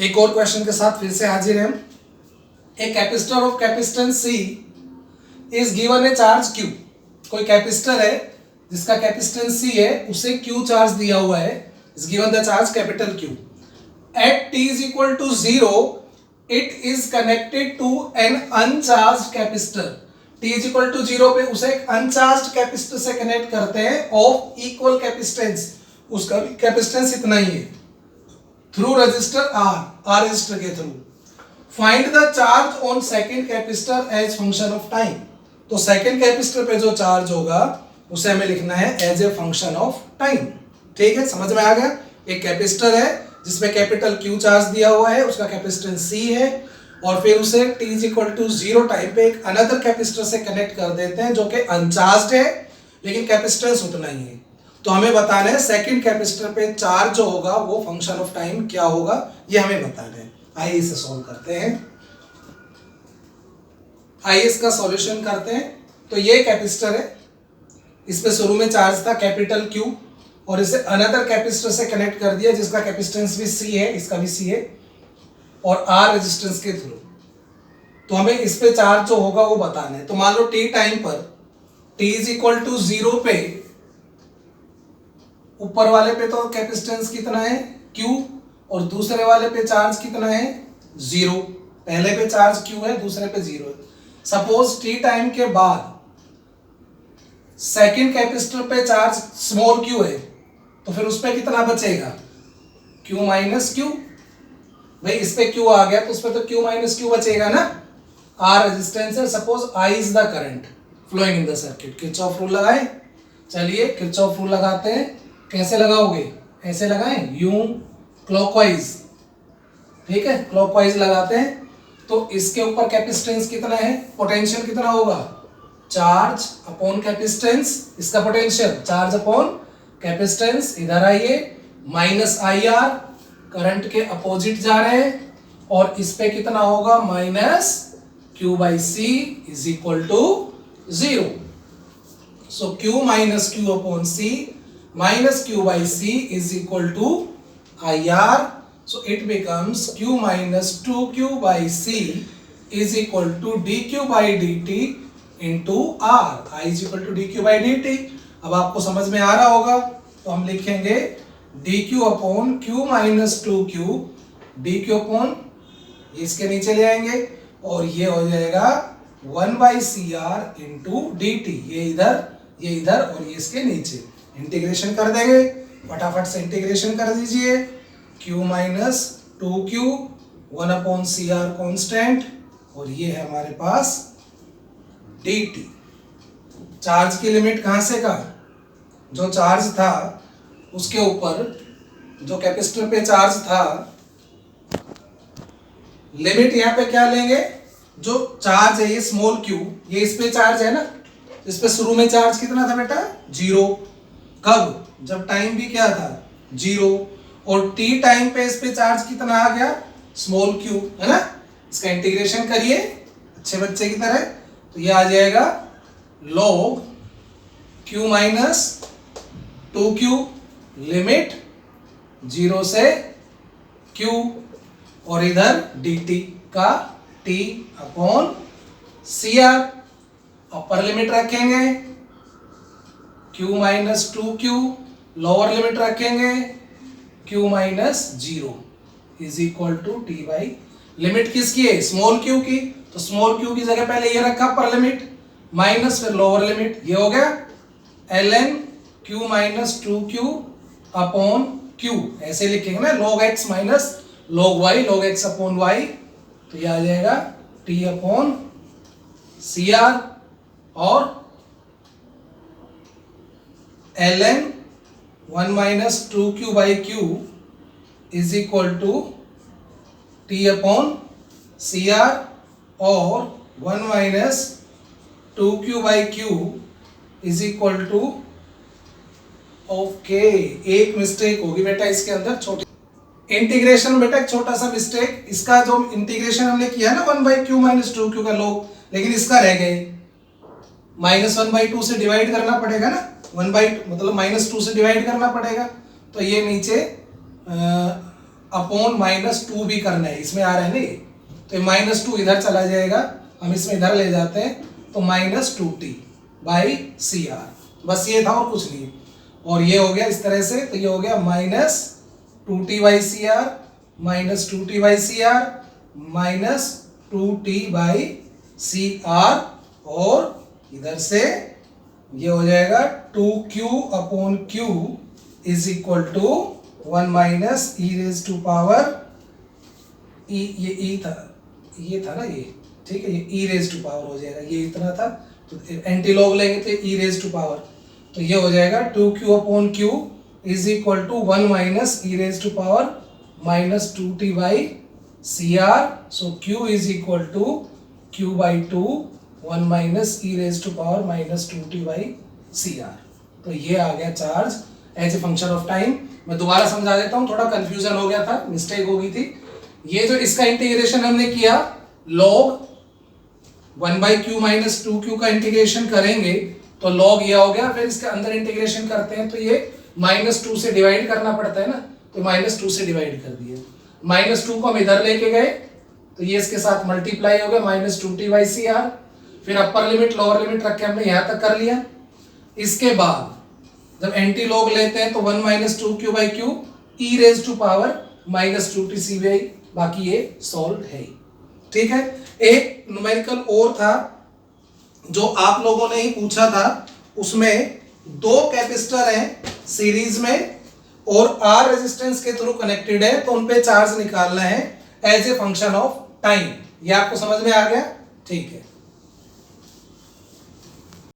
एक और क्वेश्चन के साथ फिर से हाजिर हैं। A capacitor of capacitance C is given A charge Q। कोई कैपेसिटर है जिसका कैपेसिटेंस C है, उसे Q चार्ज दिया हुआ है, is given the charge capital Q। At t is equal to 0 it is connected to an uncharged capacitor. t is equal to 0 पे उसे एक अनचार्ज्ड कैपेसिटर से कनेक्ट करते हैं ऑफ इक्वल कैपेसिटेंस, उसका भी कैपेसिटेंस इतना ही है, थ्रू रजिस्टर R रजिस्टर के through. Find the charge on second capacitor as function of time. तो सेकंड कैपेसिटर पे जो चार्ज होगा उसे हमें लिखना है as a function of time. ठीक है, समझ में आ गया। एक कैपेसिटर है जिसमें कैपिटल Q चार्ज दिया हुआ है, उसका कैपेसिटेंस C है, और फिर उसे t is equal to 0 time पे एक अनदर कैपेसिटर से कनेक्ट कर देते हैं जो कि अनचार्ज्ड है लेकिन कैपेसिटेंस उतना ही है। तो हमें बताना है सेकंड कैपेसिटर पे चार्ज जो होगा वो फंक्शन ऑफ टाइम क्या होगा, ये हमें बताना है। आइए इसे सॉल्व करते हैं। आइए इसका सॉल्यूशन करते हैं। तो ये कैपेसिटर है, इसमें शुरू में चार्ज था कैपिटल Q और इसे अनदर कैपेसिटर से कनेक्ट कर दिया जिसका कैपेसिटेंस भी C है, इसका भी C है, और R रेजिस्टेंस के थ्रू। तो हमें इस पे चार्ज जो होगा वो बताना है। तो मान लो t टाइम पर t इज इक्वल टू 0 पे ऊपर वाले पे तो कैपेसिटेंस कितना है Q और दूसरे वाले पे चार्ज कितना है 0। पहले पे चार्ज Q है, दूसरे पे 0 है। सपोज t टाइम के बाद सेकंड कैपेसिटर पे चार्ज स्मॉल q है, तो फिर उस पे कितना बचेगा q माइनस q। भाई इस पे q आ गया तो उस पे तो q माइनस q बचेगा ना। R रेजिस्टेंस है, suppose I is the current flowing in the circuit. Kirchhoff rule लगाए। चलिए किरचॉफ रूल लगाते हैं। कैसे लगाओगे, ऐसे लगाएं, यूं क्लॉकवाइज। ठीक है, क्लॉकवाइज लगाते हैं। तो इसके ऊपर कैपेसिटेंस कितना है, पोटेंशियल कितना होगा, चार्ज अपॉन कैपेसिटेंस, इसका पोटेंशियल चार्ज अपॉन कैपेसिटेंस। इधर आइए, माइनस IR, करंट के अपोजिट जा रहे हैं, और इस पे कितना होगा minus Q by C is equal to 0। So Q minus Q upon C minus Q by C is equal to IR. So it becomes Q minus 2Q by C is equal to dQ by dt into R. I is equal to dQ by dt. अब आपको समझ में आ रहा होगा तो हम लिखेंगे dQ upon Q minus 2Q, dQ upon इसके नीचे ले आएंगे और ये हो जाएगा 1 by CR into dt। ये इधर और ये इसके नीचे इंटीग्रेशन कर देंगे। फटाफट से इंटीग्रेशन कर दीजिए। Q minus 2Q 1 upon CR constant, और ये है हमारे पास dt। चार्ज की लिमिट कहां से कहां, जो चार्ज था उसके ऊपर, जो कैपेसिटर पे चार्ज था, लिमिट यहाँ पे क्या लेंगे, जो चार्ज है ये स्मॉल q, ये इस पे चार्ज है ना, इस पे शुरू में चार्ज कितना था बेटा 0। कब, जब टाइम भी क्या था 0, और t टाइम पे इस पे चार्ज कितना आ गया स्मॉल q, है ना। इसका इंटीग्रेशन करिए अच्छे बच्चे की तरह, तो ये आ जाएगा log q minus 2q limit 0 से q, और इधर dt का t upon CR। Upper limit रखेंगे Q minus 2Q, lower limit रखेंगे Q minus 0 is equal to T by limit किसकी है स्मॉल q की, तो स्मॉल q की जगह पहले ये रखा अपर लिमिट, माइनस फिर लोअर लिमिट, ये हो गया ln Q minus 2Q upon Q। ऐसे लिखेंगे ना, log x minus log y, log x upon y, तो ये आ जाएगा T अपॉन CR, और ln 1 minus 2Q by Q is equal to T upon CR, और 1 minus 2Q by Q is equal to, okay एक mistake होगी बेटा इसके अंदर, छोटी इंटीग्रेशन बेटा, एक छोटा सा मिस्टेक। इसका जो इंटीग्रेशन हमने किया ना 1 बाई Q माइनस 2Q का लोग, लेकिन इसका रह गए माइनस 1 बाई 2 से डिवाइड करना पड़ेगा ना, 1 बाई मतलब माइनस 2 से डिवाइड करना पड़ेगा, तो ये नीचे अपॉन -2 भी करना है, इसमें आ रहा है ना ये, तो -2 इधर चला जाएगा, हम इसमें इधर ले जाते हैं तो -2t/CR, बस ये था और कुछ नहीं। और ये हो गया इस तरह से, तो ये हो गया -2t/CR -2t/CR -2t/CR, और इधर से ये हो जाएगा 2q/q is equal to 1 minus e raise to power e, ये e था, ये था ना ये, ठीक है, ये e रेज टू पावर हो जाएगा, ये इतना था, तो एंटी लॉग लेंगे तो e रेज टू पावर, तो ये हो जाएगा 2q/q is equal to 1 minus e raise to power -2t/CR, so q is equal to q/2 1 minus e raise to power -2t/CR। तो ये आ गया charge as a function of time. मैं दोबारा समझा देता हूँ, थोड़ा कंफ्यूजन हो गया था, मिस्टेक हो गई थी। ये जो इसका इंटीग्रेशन हमने किया log 1/q माइनस 2q का इंटीग्रेशन करेंगे तो log ये हो गया, फिर इसके अंदर इंटीग्रेशन करते हैं तो ये -2 से डिवाइड करना पड़ता है ना, तो -2 से डिवाइड कर दिया, -2 को हम इधर लेके गए तो ये इसके साथ मल्टीप्लाई हो गया -2t/CR, फिर अपर लिमिट लोअर लिमिट रख के हमने यहाँ तक कर लिया। इसके बाद जब एंटी लॉग लेते हैं तो 1 minus 2q/q e raise to power -2t/CR, बाकी ये सॉल्व है, ठीक है। एक न्यूमेरिकल और था जो आप लोगों ने ही पूछा था, उसमें 2 कैपेसिटर हैं सीरीज में और R रेजिस्टेंस के थ्रू कनेक्टेड है, तो उन पे चार्ज निकालना है as a function of time. ये आपको समझ में आ गया, ठीक है।